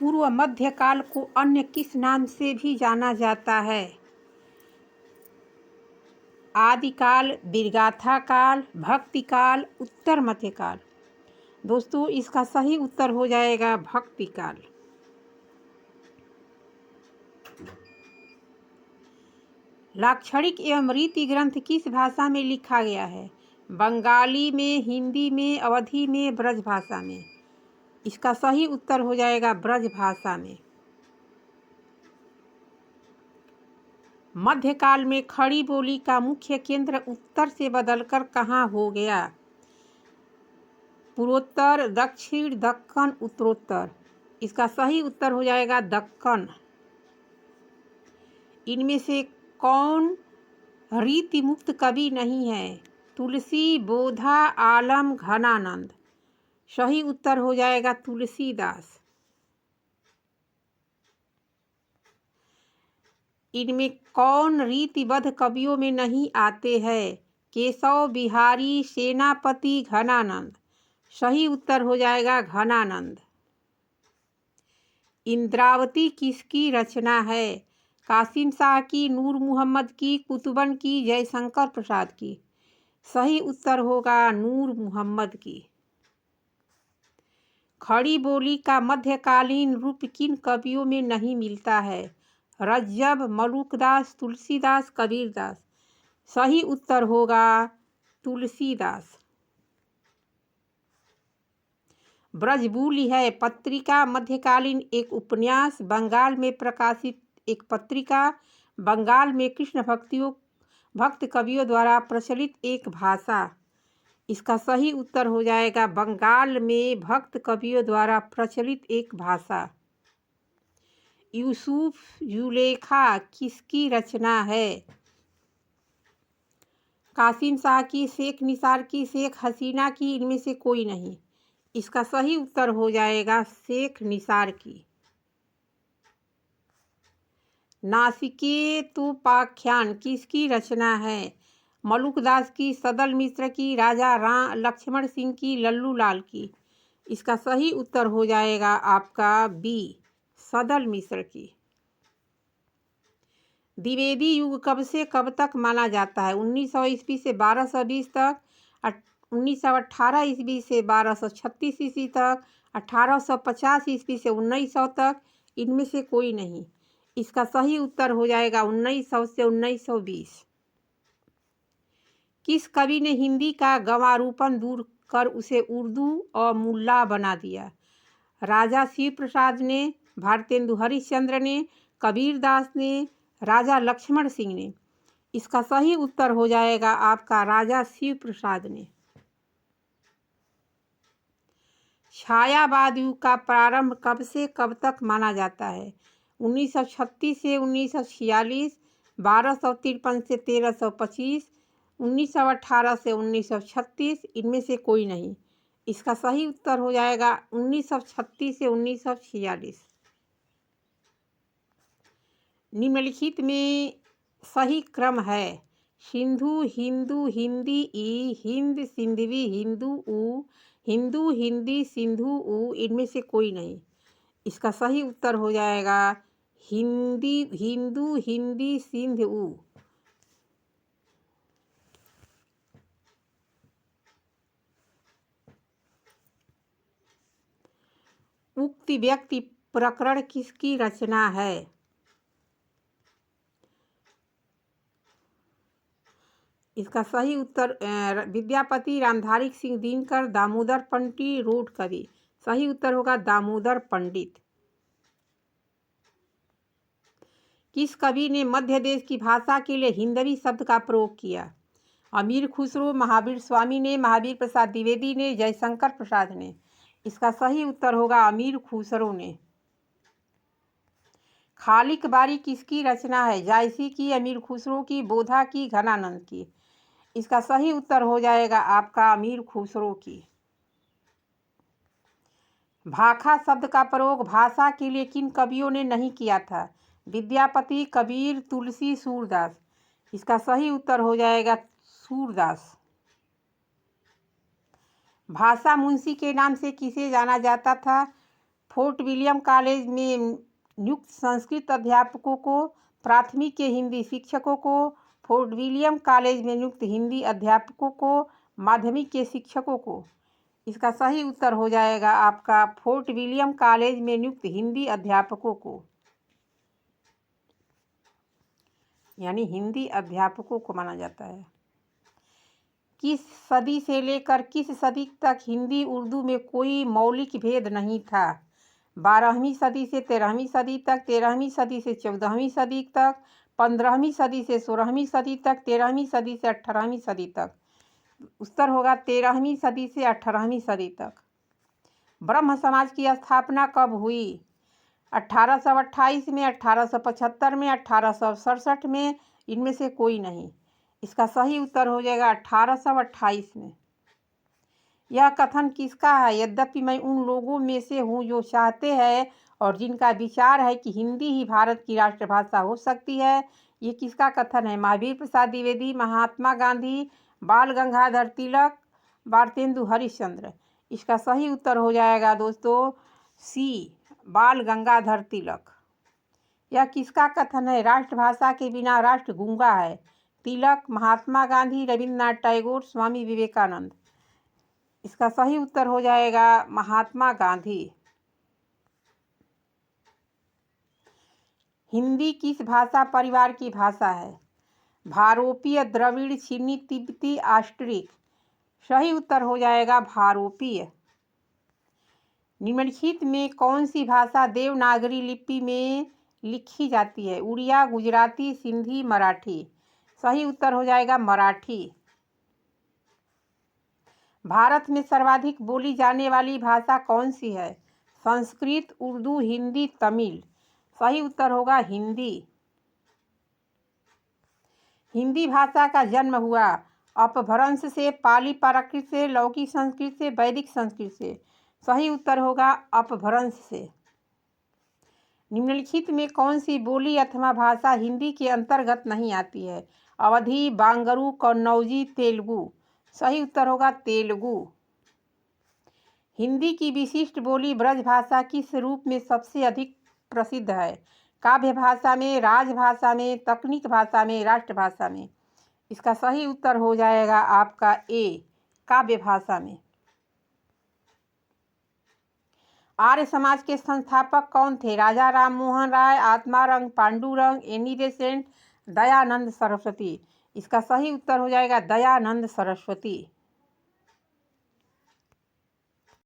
पूर्व मध्यकाल को अन्य किस नाम से भी जाना जाता है? आदिकाल, वीरगाथा काल, भक्ति काल, उत्तर मध्यकाल। दोस्तों, इसका सही उत्तर हो जाएगा भक्ति काल। लाक्षणिक एवं रीति ग्रंथ किस भाषा में लिखा गया है? बंगाली में, हिंदी में, अवधी में, ब्रज भाषा में। इसका सही उत्तर हो जाएगा ब्रज भाषा में। मध्यकाल में खड़ी बोली का मुख्य केंद्र उत्तर से बदलकर कहाँ हो गया? पूर्वोत्तर, दक्षिण, दक्कन, उत्तरोत्तर। इसका सही उत्तर हो जाएगा दक्कन। इनमें से कौन रीति मुक्त कवि नहीं है? तुलसी, बोधा, आलम, घनानंद। सही उत्तर हो जाएगा तुलसीदास। इनमें कौन रीतिबद्ध कवियों में नहीं आते हैं? केशव, बिहारी, सेनापति, घनानंद। सही उत्तर हो जाएगा घनानंद। इंद्रावती किसकी रचना है? कासिम शाह की, नूर मोहम्मद की, कुतुबन की, जयशंकर प्रसाद की। सही उत्तर होगा नूर मोहम्मद की। खड़ी बोली का मध्यकालीन रूप किन कवियों में नहीं मिलता है? रज्जब, मलुकदास, तुलसीदास, कबीरदास। सही उत्तर होगा तुलसीदास। ब्रजबुली है पत्रिका मध्यकालीन एक उपन्यास, बंगाल में प्रकाशित एक पत्रिका, बंगाल में कृष्ण भक्त कवियों द्वारा प्रचलित एक भाषा। इसका सही उत्तर हो जाएगा बंगाल में भक्त कवियों द्वारा प्रचलित एक भाषा। यूसुफ जुलेखा किसकी रचना है? कासिम शाह की, शेख निसार की, शेख हसीना की। इनमें से कोई नहीं। इसका सही उत्तर हो जाएगा शेख निसार की। नासिकेतोपाख्यान किसकी रचना है? मलुकदास की, सदल मिश्र की, राजा लक्ष्मण सिंह की, लल्लू लाल की। इसका सही उत्तर हो जाएगा आपका बी, सदल मिश्र की। द्विवेदी युग कब से कब तक माना जाता है? 1900 ईस्वी से 1220 तक, 1918 ईस्वी से 1236 ईस्वी तक, 1850 ईस्वी से 1900 तक। इनमें से कोई नहीं। इसका सही उत्तर हो जाएगा 1900 से 1920। किस कवि ने हिंदी का गंवारूपन दूर कर उसे उर्दू और मुल्ला बना दिया? राजा शिव प्रसाद ने, भारतेंदु हरिश्चंद्र ने, कबीरदास ने, राजा लक्ष्मण सिंह ने। इसका सही उत्तर हो जाएगा आपका राजा शिव प्रसाद ने। छायावाद युग का प्रारंभ कब से कब तक माना जाता है? 1936 से 1946, 1253 से 1325, 1918 से 1936। इनमें से कोई नहीं। इसका सही उत्तर हो जाएगा 1936 से 1946। निम्नलिखित में सही क्रम है? सिंधु, हिंदू, हिंदी, ई, हिंद, सिंधवी, हिंदू, ऊ, हिंदू, हिंदी, सिंधु, ऊ। इनमें से कोई नहीं। इसका सही उत्तर हो जाएगा हिंदी, हिंदू, हिंदी, सिंध, ऊ। उक्त व्यक्ति प्रकरण किसकी रचना है? इसका सही उत्तर विद्यापति, रामधारी सिंह दिनकर, दामोदर पंडित, रूढ़ कवि। सही उत्तर होगा दामोदर पंडित। किस कवि ने मध्य देश की भाषा के लिए हिंदवी शब्द का प्रयोग किया? अमीर खुसरो, महावीर स्वामी ने, महावीर प्रसाद द्विवेदी ने, जयशंकर प्रसाद ने। इसका सही उत्तर होगा अमीर खुसरो ने। खालिक बारी किसकी रचना है? जायसी की, अमीर खुसरो की, बोधा की, घनानंद की। इसका सही उत्तर हो जाएगा आपका अमीर खुसरो की। भाखा शब्द का प्रयोग भाषा के लिए किन कवियों ने नहीं किया था? विद्यापति, कबीर, तुलसी, सूरदास। इसका सही उत्तर हो जाएगा सूरदास। भाषा मुंशी के नाम से किसे जाना जाता था? फोर्ट विलियम कॉलेज में नियुक्त संस्कृत अध्यापकों को, प्राथमिक के हिंदी शिक्षकों को, फोर्ट विलियम कॉलेज में नियुक्त हिंदी अध्यापकों को, माध्यमिक के शिक्षकों को। इसका सही उत्तर हो जाएगा आपका फोर्ट विलियम कॉलेज में नियुक्त हिंदी अध्यापकों को, यानी हिंदी अध्यापकों को माना जाता है। किस सदी से लेकर किस सदी तक हिंदी उर्दू में कोई मौलिक भेद नहीं था? 12वीं सदी से 13वीं सदी तक, 13वीं सदी से 14वीं सदी तक, 15वीं सदी से 16वीं सदी तक, 13वीं सदी से 18वीं सदी तक। उत्तर होगा 13वीं सदी से 18वीं सदी तक। ब्रह्म समाज की स्थापना कब हुई? 1828 में, 1875 में, 1867 में, इनमें से कोई नहीं। इसका सही उत्तर हो जाएगा 1828 में। यह कथन किसका है? यद्यपि मैं उन लोगों में से हूँ जो चाहते हैं और जिनका विचार है कि हिंदी ही भारत की राष्ट्रभाषा हो सकती है। ये किसका कथन है? महावीर प्रसाद द्विवेदी, महात्मा गांधी, बाल गंगाधर तिलक, भारतेंदु हरिश्चंद्र। इसका सही उत्तर हो जाएगा दोस्तों सी, बाल गंगाधर तिलक। यह किसका कथन है? राष्ट्रभाषा के बिना राष्ट्र गूंगा है। तिलक, महात्मा गांधी, रविन्द्रनाथ टैगोर, स्वामी विवेकानंद। इसका सही उत्तर हो जाएगा महात्मा गांधी। हिंदी किस भाषा परिवार की भाषा है? भारोपीय, द्रविड़, चीनी, तिब्बती, ऑस्ट्रिक। सही उत्तर हो जाएगा भारोपीय। निम्नलिखित में कौन सी भाषा देवनागरी लिपि में लिखी जाती है? उड़िया, गुजराती, सिंधी, मराठी। सही उत्तर हो जाएगा मराठी। भारत में सर्वाधिक बोली जाने वाली भाषा कौन सी है? संस्कृत, उर्दू, हिंदी, तमिल। सही उत्तर होगा हिंदी। हिंदी भाषा का जन्म हुआ अपभ्रंश से, पाली प्राकृत से, लौकिक संस्कृत से, वैदिक संस्कृत से। सही उत्तर होगा अपभ्रंश से। निम्नलिखित में कौन सी बोली अथवा भाषा हिंदी के अंतर्गत नहीं आती है? अवधी, बांगरू, कन्नौजी, तेलुगु। सही उत्तर होगा तेलुगु। हिंदी की विशिष्ट बोली ब्रजभाषा किस रूप में सबसे अधिक प्रसिद्ध है? काव्य भाषा में, राजभाषा में, तकनीक भाषा में, राष्ट्रभाषा में। इसका सही उत्तर हो जाएगा आपका ए, काव्य भाषा में। आर्य समाज के संस्थापक कौन थे? राजा राम मोहन राय, आत्मारंग पांडुरंग, एनी बेसेंट, दयानंद सरस्वती। इसका सही उत्तर हो जाएगा दयानंद सरस्वती।